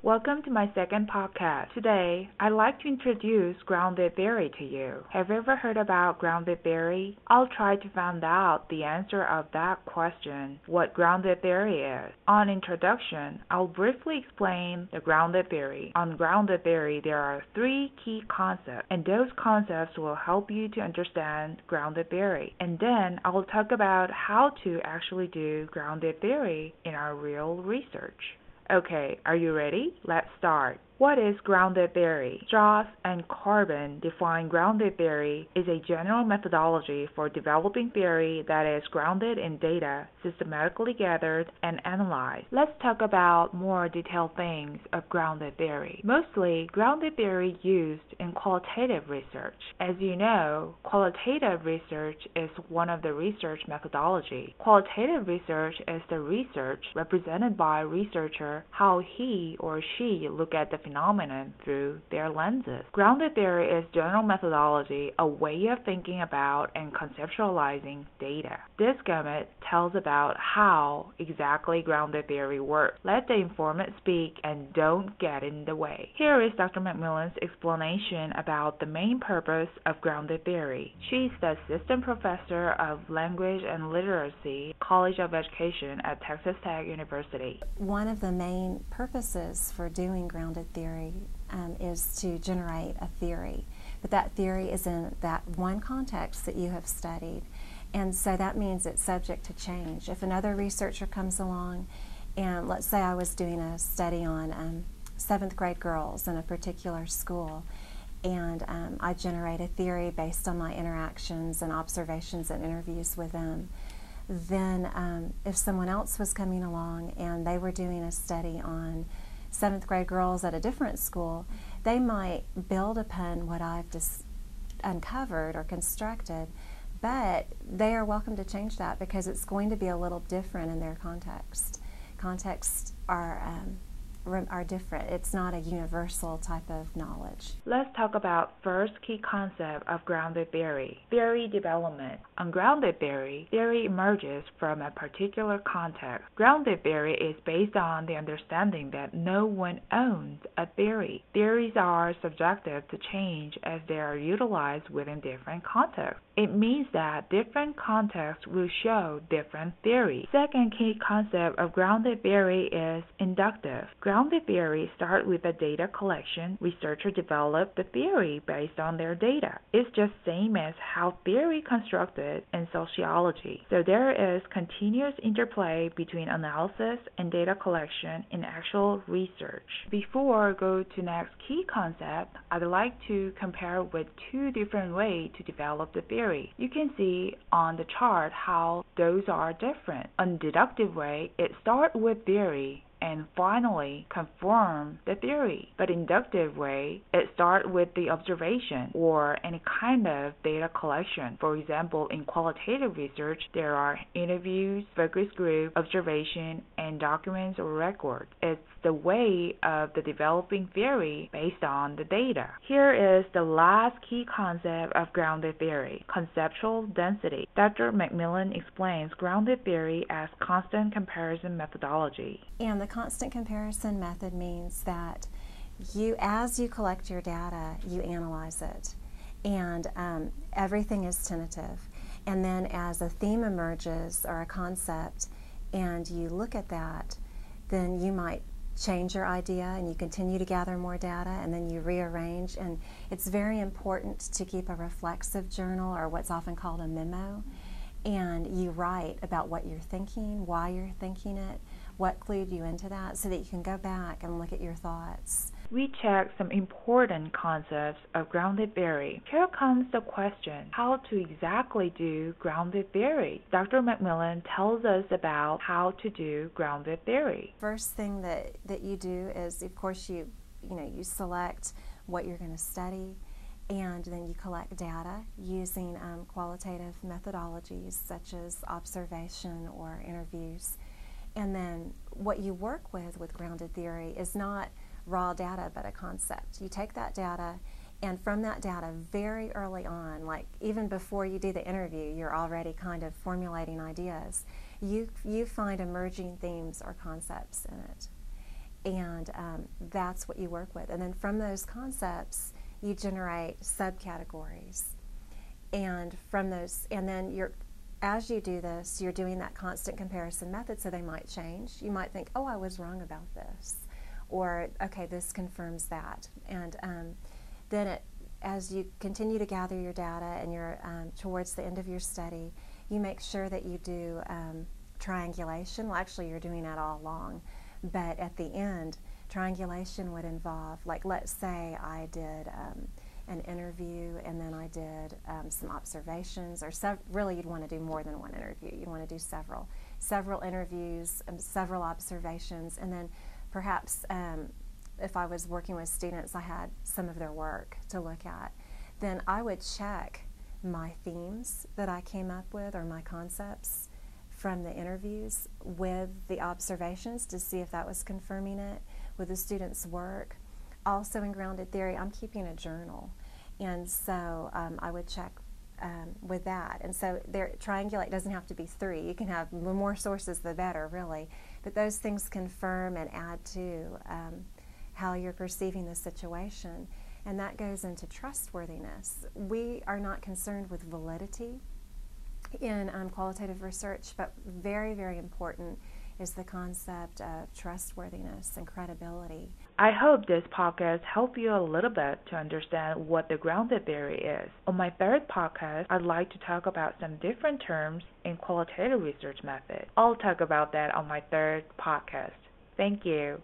Welcome to my second podcast. Today, I'd like to introduce grounded theory to you. Have you ever heard about grounded theory? I'll try to find out the answer of that question, what grounded theory is. On introduction, I'll briefly explain the grounded theory. On grounded theory, there are three key concepts, and those concepts will help you to understand grounded theory. And then I will talk about how to actually do grounded theory in our real research. Okay, are you ready? Let's start. What is grounded theory? Strauss and Corbin define grounded theory as a general methodology for developing theory that is grounded in data, systematically gathered and analyzed. Let's talk about more detailed things of grounded theory. Mostly, grounded theory used in qualitative research. As you know, qualitative research is one of the research methodology. Qualitative research is the research represented by a researcher how he or she look at the phenomenon through their lenses. Grounded theory is general methodology, a way of thinking about and conceptualizing data. This gamut tells about how exactly grounded theory works. Let the informant speak and don't get in the way. Here is Dr. McMillan's explanation about the main purpose of grounded theory. She's the assistant professor of language and literacy, College of Education at Texas Tech University. One of the main purposes for doing grounded theory is to generate a theory, but that theory is in that one context that you have studied, and so that means it's subject to change. If another researcher comes along, and let's say I was doing a study on 7th grade girls in a particular school, and I generate a theory based on my interactions and observations and interviews with them, then if someone else was coming along and they were doing a study on 7th grade girls at a different school, they might build upon what I've just uncovered or constructed, but they are welcome to change that because it's going to be a little different in their context. Contexts are different. It's not a universal type of knowledge. Let's talk about first key concept of grounded theory, theory development. On grounded theory, theory emerges from a particular context. Grounded theory is based on the understanding that no one owns a theory. Theories are subjective to change as they are utilized within different contexts. It means that different contexts will show different theories. Second key concept of grounded theory is inductive. Grounded theory starts with a data collection. Researchers develop the theory based on their data. It's just same as how theory constructed in sociology. So there is continuous interplay between analysis and data collection in actual research. Before I go to next key concept, I'd like to compare with two different ways to develop the theory. You can see on the chart how those are different. On deductive way, it starts with theory and finally confirm the theory. But inductive way, it starts with the observation or any kind of data collection. For example, in qualitative research, there are interviews, focus group, observation, and documents or records. It's the way of the developing theory based on the data. Here is the last key concept of grounded theory, conceptual density. Dr. McMillan explains grounded theory as constant comparison methodology. And the constant comparison method means that as you collect your data, you analyze it, and everything is tentative. And then as a theme emerges or a concept and you look at that, then you might change your idea and you continue to gather more data and then you rearrange. And it's very important to keep a reflexive journal, or what's often called a memo, and you write about what you're thinking, why you're thinking it, what clued you into that, so that you can go back and look at your thoughts. We check some important concepts of grounded theory. Here comes the question, how to exactly do grounded theory? Dr. McMillan tells us about how to do grounded theory. First thing that you do is, of course, you select what you're going to study, and then you collect data using qualitative methodologies such as observation or interviews. And then what you work with grounded theory is not raw data, but a concept. You take that data, and from that data very early on, like even before you do the interview, you're already kind of formulating ideas. You find emerging themes or concepts in it. And that's what you work with. And then from those concepts, you generate subcategories. And from those, and then as you do this, you're doing that constant comparison method, so they might change. You might think, oh, I was wrong about this, or okay, this confirms that. And then as you continue to gather your data and you're towards the end of your study, you make sure that you do triangulation. Well, actually, you're doing that all along, but at the end, triangulation would involve, like, let's say I did an interview and then I did some observations, or really you'd want to do more than one interview. You'd want to do several interviews, several observations, and then perhaps if I was working with students, I had some of their work to look at. Then I would check my themes that I came up with, or my concepts from the interviews, with the observations to see if that was confirming it with the students' work. Also in grounded theory, I'm keeping a journal, and so I would check with that. And so triangulate doesn't have to be 3. You can have the more sources, the better, really. But those things confirm and add to how you're perceiving the situation, and that goes into trustworthiness. We are not concerned with validity in qualitative research, but very, very important is the concept of trustworthiness and credibility. I hope this podcast helped you a little bit to understand what the grounded theory is. On my third podcast, I'd like to talk about some different terms in qualitative research method. I'll talk about that on my third podcast. Thank you.